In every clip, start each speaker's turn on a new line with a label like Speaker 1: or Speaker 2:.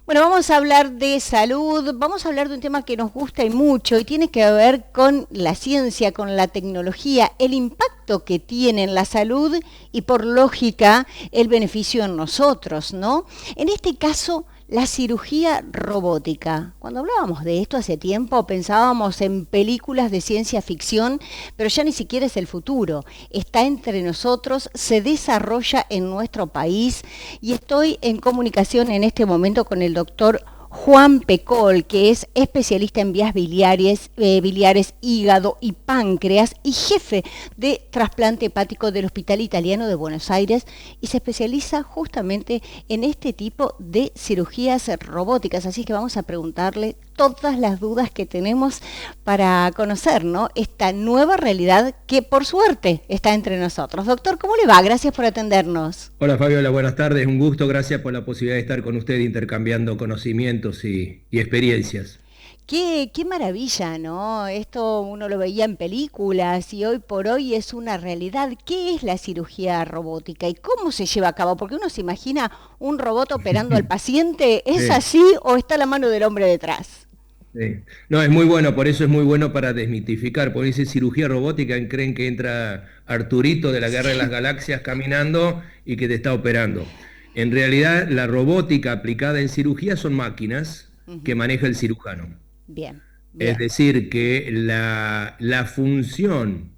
Speaker 1: Bueno, vamos a hablar de salud, vamos a hablar de un tema que nos gusta y mucho y tiene que ver con la ciencia, con la tecnología, el impacto que tiene en la salud y por lógica el beneficio en nosotros, ¿no? En este caso, la cirugía robótica. Cuando hablábamos de esto hace tiempo pensábamos en películas de ciencia ficción, pero ya ni siquiera es el futuro. Está entre nosotros, se desarrolla en nuestro país y estoy en comunicación en este momento con el doctor Juan Pecol, que es especialista en vías biliares, hígado y páncreas y jefe de trasplante hepático del Hospital Italiano de Buenos Aires y se especializa justamente en este tipo de cirugías robóticas. Así que vamos a preguntarle todas las dudas que tenemos para conocer, ¿no?, esta nueva realidad que por suerte está entre nosotros. Doctor, ¿cómo le va? Gracias por atendernos.
Speaker 2: Hola Fabiola, buenas tardes, un gusto, gracias por la posibilidad de estar con usted intercambiando conocimientos y experiencias.
Speaker 1: Qué maravilla, ¿no? Esto uno lo veía en películas y hoy por hoy es una realidad. ¿Qué es la cirugía robótica y cómo se lleva a cabo? Porque uno se imagina un robot operando al paciente. ¿Es
Speaker 2: Sí,
Speaker 1: así o está la mano del hombre detrás?
Speaker 2: sí. No, es muy bueno, por eso es muy bueno para desmitificar, porque dice cirugía robótica, creen que entra Arturito de la Guerra de las Galaxias caminando y que te está operando. En realidad, la robótica aplicada en cirugía son máquinas que
Speaker 1: Ujú.
Speaker 2: maneja el cirujano.
Speaker 1: Bien,
Speaker 2: Es
Speaker 1: bien.
Speaker 2: decir, que la función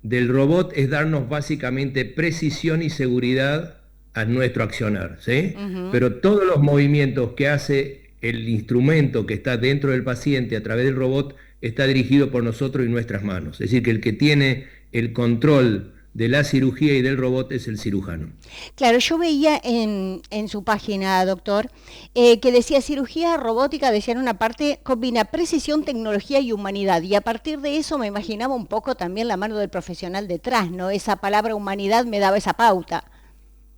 Speaker 2: del robot es darnos básicamente precisión y seguridad a nuestro accionar, ¿sí?
Speaker 1: Ujú.
Speaker 2: Pero todos los movimientos que hace el instrumento que está dentro del paciente a través del robot está dirigido por nosotros y nuestras manos. Es decir, que el que tiene el control de la cirugía y del robot es el cirujano.
Speaker 1: Claro, yo veía en su página, doctor, que decía cirugía robótica, decía en una parte, combina precisión, tecnología y humanidad. Y a partir de eso me imaginaba un poco también la mano del profesional detrás, ¿no? Esa palabra humanidad me daba esa pauta.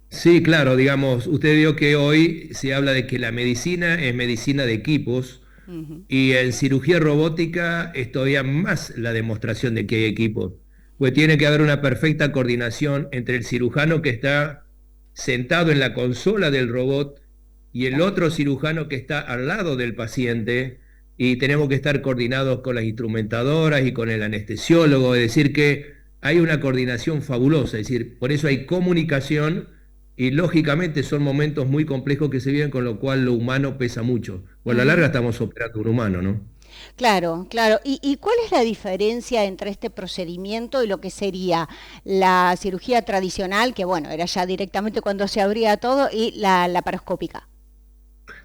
Speaker 2: Sí, claro, digamos, usted vio que hoy se habla de que la medicina es medicina de equipos
Speaker 1: Ujú.
Speaker 2: y en cirugía robótica es todavía más la demostración de que hay equipos, pues tiene que haber una perfecta coordinación entre el cirujano que está sentado en la consola del robot y el
Speaker 1: Claro.
Speaker 2: otro cirujano que está al lado del paciente y tenemos que estar coordinados con las instrumentadoras y con el anestesiólogo, es decir, que hay una coordinación fabulosa, es decir, por eso hay comunicación y lógicamente son momentos muy complejos que se viven, con lo cual lo humano pesa mucho. O a la
Speaker 1: Ujú.
Speaker 2: larga estamos operando un humano, ¿no?
Speaker 1: Claro, claro. ¿Y cuál es la diferencia entre este procedimiento y lo que sería la cirugía tradicional, que bueno, era ya directamente cuando se abría todo, y la laparoscópica?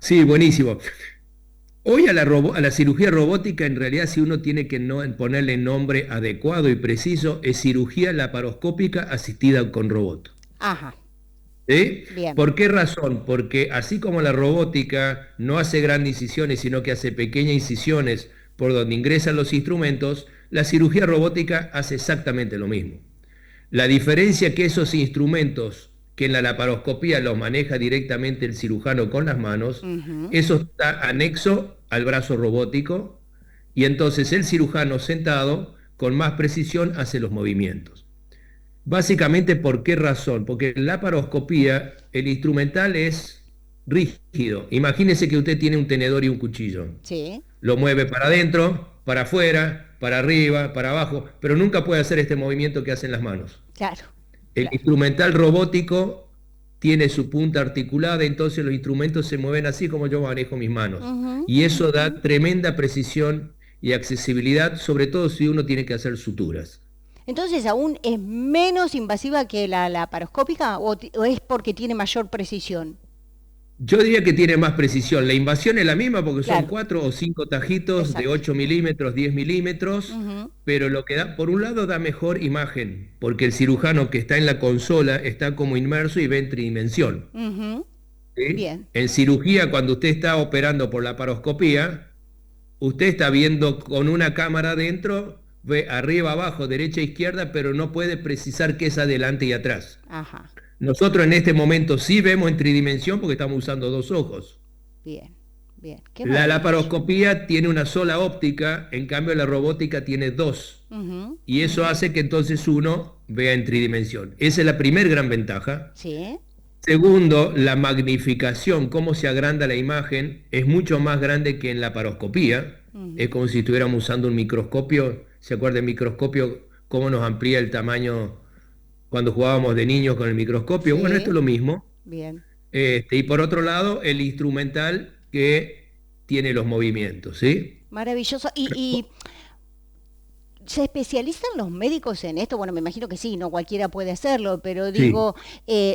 Speaker 2: Sí, buenísimo. Hoy a la cirugía robótica, en realidad, si uno tiene que ponerle nombre adecuado y preciso, es cirugía laparoscópica asistida con robot.
Speaker 1: Ajá,
Speaker 2: ¿Sí?
Speaker 1: bien.
Speaker 2: ¿Por qué razón? Porque así como la robótica no hace grandes incisiones, sino que hace pequeñas incisiones por donde ingresan los instrumentos, la cirugía robótica hace exactamente lo mismo. La diferencia que esos instrumentos que en la laparoscopía los maneja directamente el cirujano con las manos,
Speaker 1: Ujú.
Speaker 2: eso está anexo al brazo robótico y entonces el cirujano sentado con más precisión hace los movimientos. Básicamente, ¿por qué razón? Porque en la laparoscopía el instrumental es rígido. Imagínese que usted tiene un tenedor y un cuchillo.
Speaker 1: Sí,
Speaker 2: Lo mueve para adentro, para afuera, para arriba, para abajo, pero nunca puede hacer este movimiento que hacen las manos.
Speaker 1: claro,
Speaker 2: El
Speaker 1: claro.
Speaker 2: instrumental robótico tiene su punta articulada, entonces los instrumentos se mueven así como yo manejo mis manos.
Speaker 1: Ujú,
Speaker 2: Y eso
Speaker 1: ujú.
Speaker 2: da tremenda precisión y accesibilidad, sobre todo si uno tiene que hacer suturas.
Speaker 1: Entonces, ¿aún es menos invasiva que la laparoscópica o es porque tiene mayor precisión?
Speaker 2: Yo diría que tiene más precisión. La invasión es la misma porque son
Speaker 1: Claro,
Speaker 2: 4 o 5 tajitos de
Speaker 1: exacto.
Speaker 2: 8 milímetros, 10 milímetros,
Speaker 1: Ujú.
Speaker 2: pero lo que da, por un lado, da mejor imagen, porque el cirujano que está en la consola está como inmerso y ve en tridimensión.
Speaker 1: Ujú.
Speaker 2: ¿Sí?
Speaker 1: Bien.
Speaker 2: En cirugía, cuando usted está operando por la paroscopía, usted está viendo con una cámara adentro, ve arriba, abajo, derecha, izquierda, pero no puede precisar qué es adelante y atrás.
Speaker 1: Ajá.
Speaker 2: Nosotros en este momento sí vemos en tridimensión porque estamos usando dos ojos.
Speaker 1: Bien, bien. Qué
Speaker 2: La
Speaker 1: maravilla.
Speaker 2: laparoscopía tiene una sola óptica, en cambio la robótica tiene dos.
Speaker 1: Ujú,
Speaker 2: Y eso hace que entonces uno vea en tridimensión. Esa es la primera gran ventaja.
Speaker 1: sí.
Speaker 2: Segundo, la magnificación, cómo se agranda la imagen, es mucho más grande que en la paroscopía. Es
Speaker 1: Ujú,
Speaker 2: como si estuviéramos usando un microscopio. ¿Se acuerda del microscopio? ¿Cómo nos amplía el tamaño cuando jugábamos de niños con el microscopio? Bueno, esto
Speaker 1: sí,
Speaker 2: es lo mismo.
Speaker 1: bien.
Speaker 2: Y por otro lado, el instrumental que tiene los movimientos, ¿sí?
Speaker 1: Maravilloso. Y se especializan los médicos en esto? Bueno, me imagino que sí, no cualquiera puede hacerlo, pero
Speaker 2: Sí.
Speaker 1: digo,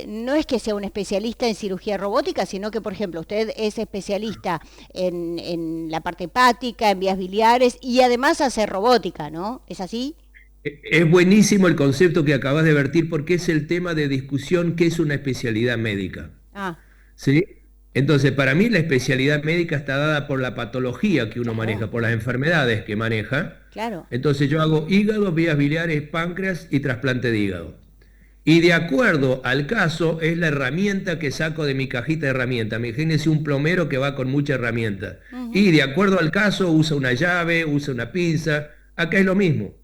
Speaker 1: no es que sea un especialista en cirugía robótica, sino que, por ejemplo, usted es especialista en la parte hepática, en vías biliares y además hace robótica, ¿no? ¿Es así?
Speaker 2: Es buenísimo el concepto que acabas de vertir porque es el tema de discusión que es una especialidad médica.
Speaker 1: Ah,
Speaker 2: ¿Sí? Entonces, para mí la especialidad médica está dada por la patología que uno
Speaker 1: claro,
Speaker 2: maneja, por las enfermedades que maneja.
Speaker 1: claro.
Speaker 2: Entonces yo hago hígado, vías biliares, páncreas y trasplante de hígado. Y de acuerdo al caso es la herramienta que saco de mi cajita de herramientas. Imagínense un plomero que va con mucha herramienta.
Speaker 1: Ujú,
Speaker 2: Y de acuerdo al caso usa una llave, usa una pinza. Acá es lo mismo.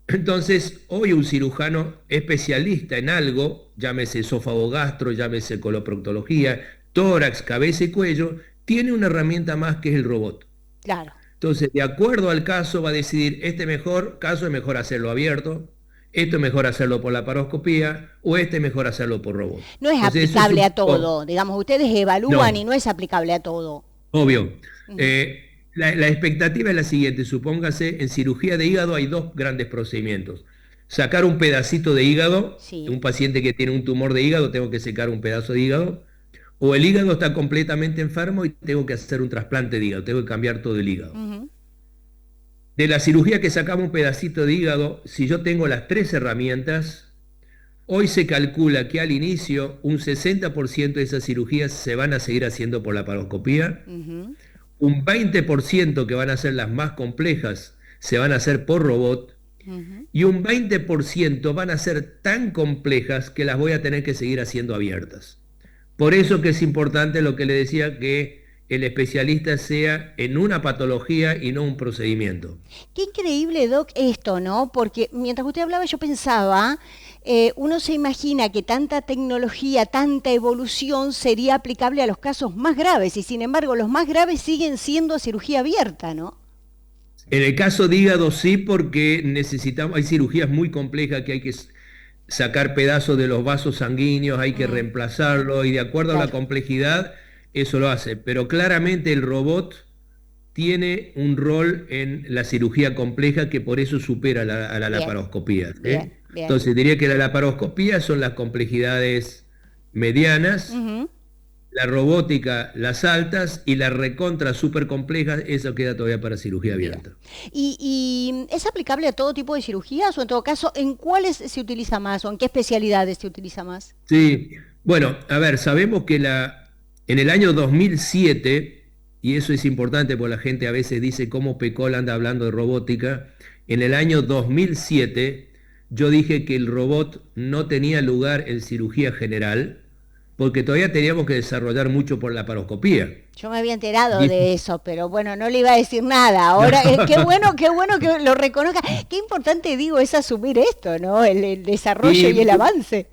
Speaker 2: Entonces, hoy un cirujano especialista en algo, llámese esófago gastro, llámese coloproctología, tórax, cabeza y cuello, tiene una herramienta más que es el robot.
Speaker 1: claro.
Speaker 2: Entonces, de acuerdo al caso, va a decidir, este mejor caso es mejor hacerlo abierto, esto es mejor hacerlo por la paroscopía o este es mejor hacerlo por robot.
Speaker 1: No es
Speaker 2: Entonces, eso es
Speaker 1: aplicable
Speaker 2: un
Speaker 1: a
Speaker 2: poco,
Speaker 1: todo, digamos, ustedes evalúan y
Speaker 2: no,
Speaker 1: no es aplicable a todo.
Speaker 2: obvio.
Speaker 1: Ujú,
Speaker 2: La expectativa es la siguiente, supóngase, en cirugía de hígado hay dos grandes procedimientos. Sacar un pedacito de hígado, un
Speaker 1: sí.
Speaker 2: paciente que tiene un tumor de hígado, tengo que sacar un pedazo de hígado, o el hígado está completamente enfermo y tengo que hacer un trasplante de hígado, tengo que cambiar todo el hígado.
Speaker 1: Ujú,
Speaker 2: De la cirugía que sacamos un pedacito de hígado, si yo tengo las tres herramientas, hoy se calcula que al inicio un 60% de esas cirugías se van a seguir haciendo por la paroscopía,
Speaker 1: ujú,
Speaker 2: un 20% que van a ser las más complejas se van a hacer por robot
Speaker 1: ujú.
Speaker 2: y un 20% van a ser tan complejas que las voy a tener que seguir haciendo abiertas. Por eso que es importante lo que le decía, que el especialista sea en una patología y no un procedimiento.
Speaker 1: Qué increíble, Doc, esto, ¿no? Porque mientras usted hablaba yo pensaba, uno se imagina que tanta tecnología, tanta evolución sería aplicable a los casos más graves y sin embargo los más graves siguen siendo cirugía abierta, ¿no?
Speaker 2: En el caso de hígado sí, porque necesitamos, hay cirugías muy complejas que hay que sacar pedazos de los vasos sanguíneos, hay que
Speaker 1: Mm,
Speaker 2: reemplazarlo y de acuerdo a la
Speaker 1: claro,
Speaker 2: complejidad eso lo hace. Pero claramente el robot tiene un rol en la cirugía compleja que por eso supera a la
Speaker 1: bien,
Speaker 2: laparoscopía. ¿Sí?
Speaker 1: bien, bien.
Speaker 2: Entonces diría que la laparoscopía son las complejidades medianas,
Speaker 1: Ujú,
Speaker 2: la robótica las altas y la recontra súper compleja, eso queda todavía para cirugía
Speaker 1: bien.
Speaker 2: abierta.
Speaker 1: Y es aplicable a todo tipo de cirugías o en todo caso, ¿en cuáles se utiliza más o en qué especialidades se utiliza más?
Speaker 2: Sí, bueno, a ver, sabemos que en el año 2007, y eso es importante porque la gente a veces dice cómo Pecol anda hablando de robótica, en el año 2007 yo dije que el robot no tenía lugar en cirugía general porque todavía teníamos que desarrollar mucho por la paroscopía.
Speaker 1: Yo me había enterado
Speaker 2: Diez-
Speaker 1: de eso, pero bueno, no le iba a decir nada. Ahora, qué bueno que lo reconozca. Qué importante, digo, es asumir esto, ¿no? El desarrollo y
Speaker 2: Y
Speaker 1: el avance.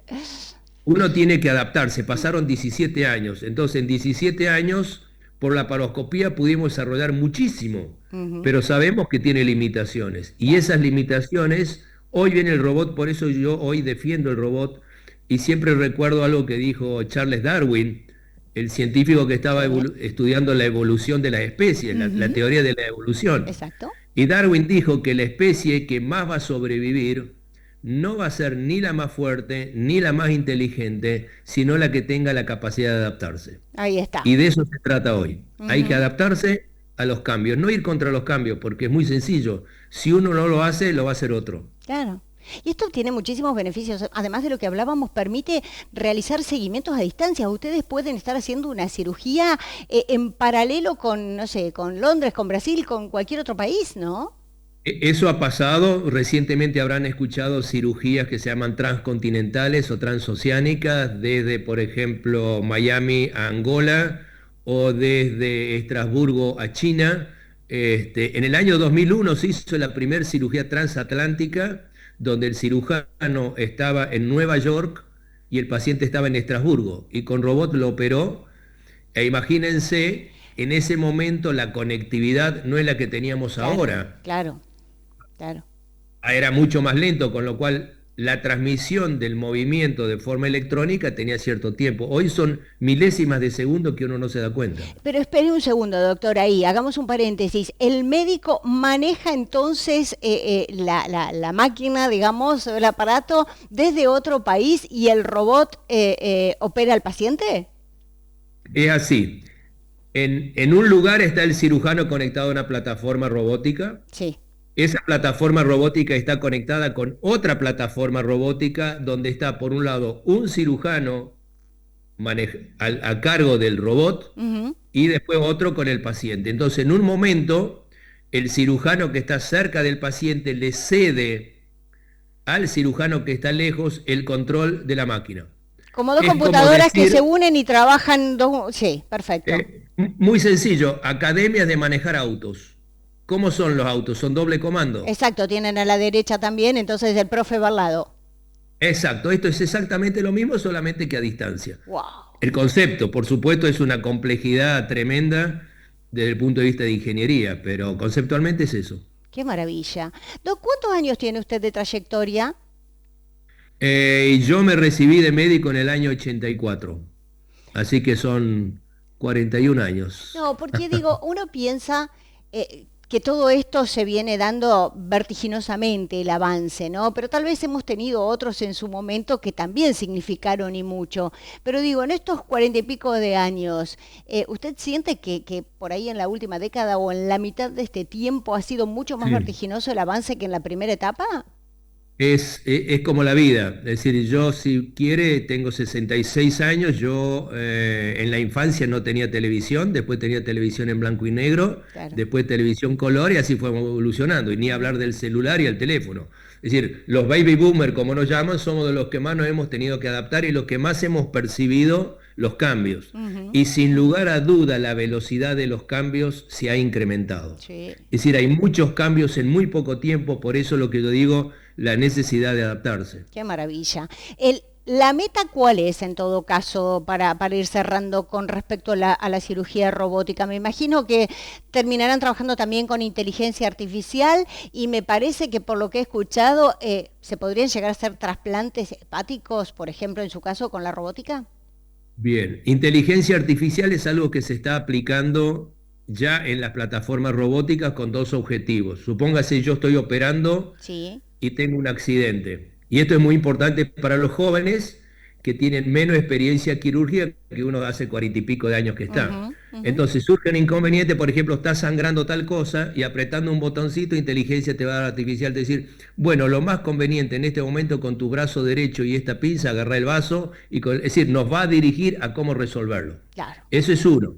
Speaker 2: uno tiene que adaptarse, pasaron 17 años, entonces en 17 años por la paroscopía pudimos desarrollar muchísimo,
Speaker 1: Ujú,
Speaker 2: pero sabemos que tiene limitaciones y
Speaker 1: claro.
Speaker 2: esas limitaciones, hoy viene el robot, por eso yo hoy defiendo el robot y siempre recuerdo algo que dijo Charles Darwin, el científico que estaba
Speaker 1: Sí.
Speaker 2: estudiando la evolución de las especies, la
Speaker 1: Ujú,
Speaker 2: teoría de la evolución.
Speaker 1: exacto.
Speaker 2: Y Darwin dijo que la especie que más va a sobrevivir no va a ser ni la más fuerte ni la más inteligente, sino la que tenga la capacidad de adaptarse.
Speaker 1: Ahí está.
Speaker 2: Y de eso se trata hoy. Hay que
Speaker 1: Ujú,
Speaker 2: adaptarse a los cambios, no ir contra los cambios, porque es muy sencillo. Si uno no lo hace, lo va a hacer otro.
Speaker 1: claro. Y esto tiene muchísimos beneficios. Además de lo que hablábamos, permite realizar seguimientos a distancia. Ustedes pueden estar haciendo una cirugía en paralelo con, no sé, con Londres, con Brasil, con cualquier otro país, ¿no?
Speaker 2: Eso ha pasado, recientemente habrán escuchado cirugías que se llaman transcontinentales o transoceánicas, desde, por ejemplo, Miami a Angola o desde Estrasburgo a China. En el año 2001 se hizo la primera cirugía transatlántica, donde el cirujano estaba en Nueva York y el paciente estaba en Estrasburgo, y con robot lo operó. E imagínense, en ese momento la conectividad no es la que teníamos
Speaker 1: Claro,
Speaker 2: ahora.
Speaker 1: claro, claro.
Speaker 2: Era mucho más lento, con lo cual la transmisión del movimiento de forma electrónica tenía cierto tiempo. Hoy son milésimas de segundo que uno no se da cuenta.
Speaker 1: Pero espere un segundo, doctor, ahí, hagamos un paréntesis. ¿El médico maneja entonces la máquina, digamos, el aparato desde otro país y el robot opera al paciente?
Speaker 2: Es así. En un lugar está el cirujano conectado a una plataforma robótica.
Speaker 1: Sí.
Speaker 2: Esa plataforma robótica está conectada con otra plataforma robótica donde está, por un lado, un cirujano a cargo del robot
Speaker 1: Ujú.
Speaker 2: y después otro con el paciente. Entonces, en un momento, el cirujano que está cerca del paciente le cede al cirujano que está lejos el control de la máquina.
Speaker 1: Como dos
Speaker 2: Es como
Speaker 1: computadoras que se
Speaker 2: decir,
Speaker 1: unen y trabajan dos... Sí, perfecto.
Speaker 2: muy sencillo, academias de manejar autos. ¿Cómo son los autos? Son doble comando.
Speaker 1: Exacto, tienen a la derecha también, entonces el profe va al lado.
Speaker 2: Exacto, esto es exactamente lo mismo, solamente que a distancia.
Speaker 1: Wow,
Speaker 2: El concepto, por supuesto, es una complejidad tremenda desde el punto de vista de ingeniería, pero conceptualmente es eso.
Speaker 1: qué maravilla. Doc, ¿cuántos años tiene usted de trayectoria?
Speaker 2: Y yo me recibí de médico en el año 84, así que son 41 años.
Speaker 1: No, porque digo, uno piensa que todo esto se viene dando vertiginosamente, el avance, ¿no? Pero tal vez hemos tenido otros en su momento que también significaron y mucho. Pero digo, en estos 40 y pico de años, ¿usted siente que por ahí en la última década o en la mitad de este tiempo ha sido mucho más
Speaker 2: Sí.
Speaker 1: vertiginoso el avance que en la primera etapa?
Speaker 2: Es como la vida, es decir, yo si quiere tengo 66 años, yo en la infancia no tenía televisión, después tenía televisión en blanco y negro,
Speaker 1: Claro.
Speaker 2: después televisión color y así fuimos evolucionando, y ni hablar del celular y el teléfono. Es decir, los baby boomers, como nos llaman, somos de los que más nos hemos tenido que adaptar y los que más hemos percibido los cambios.
Speaker 1: Ujú.
Speaker 2: Y sin lugar a duda la velocidad de los cambios se ha incrementado.
Speaker 1: Sí.
Speaker 2: Es decir, hay muchos cambios en muy poco tiempo, por eso lo que yo digo, la necesidad de adaptarse.
Speaker 1: Qué maravilla. ¿La meta cuál es en todo caso para ir cerrando con respecto a la cirugía robótica? Me imagino que terminarán trabajando también con inteligencia artificial y me parece que por lo que he escuchado se podrían llegar a hacer trasplantes hepáticos, por ejemplo, en su caso con la robótica.
Speaker 2: Bien, inteligencia artificial es algo que se está aplicando ya en las plataformas robóticas con dos objetivos. Supóngase yo estoy operando
Speaker 1: Sí.
Speaker 2: y tengo un accidente. Y esto es muy importante para los jóvenes que tienen menos experiencia quirúrgica que uno hace 40 y pico de años que está.
Speaker 1: Ujú, ujú.
Speaker 2: Entonces surge un inconveniente, por ejemplo, está sangrando tal cosa y apretando un botoncito, inteligencia te va a dar artificial decir, bueno, lo más conveniente en este momento con tu brazo derecho y esta pinza, agarrar el vaso, es decir, nos va a dirigir a cómo resolverlo.
Speaker 1: Claro.
Speaker 2: Eso es uno.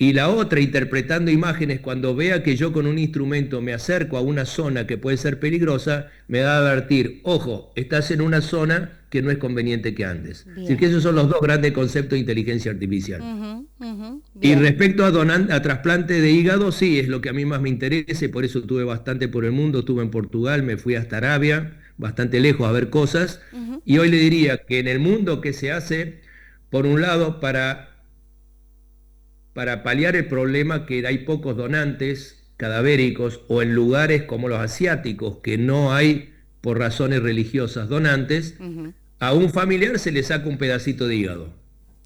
Speaker 2: Y la otra, interpretando imágenes, cuando vea que yo con un instrumento me acerco a una zona que puede ser peligrosa, me va a advertir, ojo, estás en una zona que no es conveniente que andes. Es decir, que
Speaker 1: Bien.
Speaker 2: esos son los dos grandes conceptos de inteligencia artificial.
Speaker 1: Ujú, ujú.
Speaker 2: Y
Speaker 1: Bien.
Speaker 2: respecto a trasplante de hígado, sí, es lo que a mí más me interesa, y por eso estuve bastante por el mundo, estuve en Portugal, me fui hasta Arabia, bastante lejos a ver cosas,
Speaker 1: Ujú.
Speaker 2: y hoy le diría que en el mundo que se hace, por un lado, para paliar el problema que hay pocos donantes cadavéricos o en lugares como los asiáticos que no hay por razones religiosas donantes,
Speaker 1: Ujú.
Speaker 2: a un familiar se le saca un pedacito de hígado.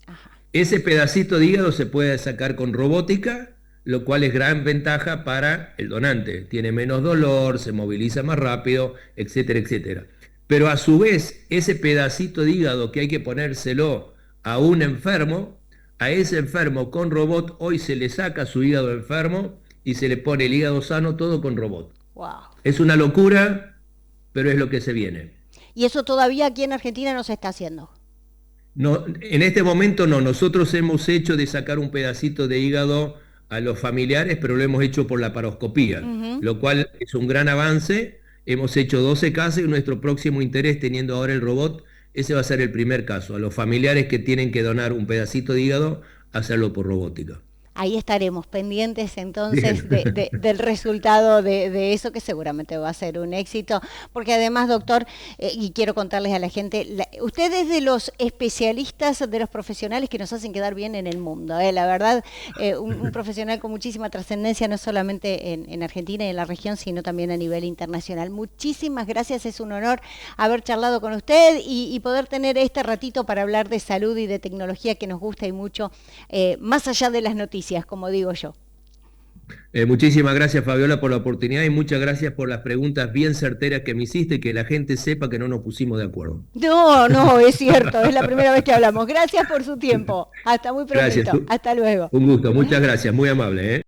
Speaker 1: Ajá.
Speaker 2: Ese pedacito de hígado se puede sacar con robótica, lo cual es gran ventaja para el donante. Tiene menos dolor, se moviliza más rápido, etcétera, etcétera. Pero a su vez, ese pedacito de hígado que hay que ponérselo a un enfermo, a ese enfermo con robot, hoy se le saca su hígado enfermo y se le pone el hígado sano, todo con robot.
Speaker 1: Wow.
Speaker 2: Es una locura, pero es lo que se viene.
Speaker 1: Y eso todavía aquí en Argentina no se está haciendo.
Speaker 2: No, en este momento no, nosotros hemos hecho de sacar un pedacito de hígado a los familiares, pero lo hemos hecho por la paroscopía,
Speaker 1: Ujú.
Speaker 2: lo cual es un gran avance. Hemos hecho 12 casos y nuestro próximo interés, teniendo ahora el robot, ese va a ser el primer caso, a los familiares que tienen que donar un pedacito de hígado hacerlo por robótica.
Speaker 1: Ahí estaremos pendientes entonces del resultado de eso, que seguramente va a ser un éxito, porque además, doctor, y quiero contarles a la gente, usted es de los especialistas, de los profesionales que nos hacen quedar bien en el mundo, la verdad, un profesional con muchísima trascendencia, no solamente en Argentina y en la región, sino también a nivel internacional. Muchísimas gracias, es un honor haber charlado con usted y poder tener este ratito para hablar de salud y de tecnología que nos gusta y mucho, más allá de las noticias, como digo yo.
Speaker 2: Muchísimas gracias, Fabiola, por la oportunidad y muchas gracias por las preguntas bien certeras que me hiciste y que la gente sepa que no nos pusimos de acuerdo.
Speaker 1: No, es cierto, es la primera vez que hablamos. Gracias por su tiempo. Hasta muy pronto.
Speaker 2: Gracias.
Speaker 1: Hasta luego.
Speaker 2: Un gusto, muchas gracias, muy amable, ¿eh?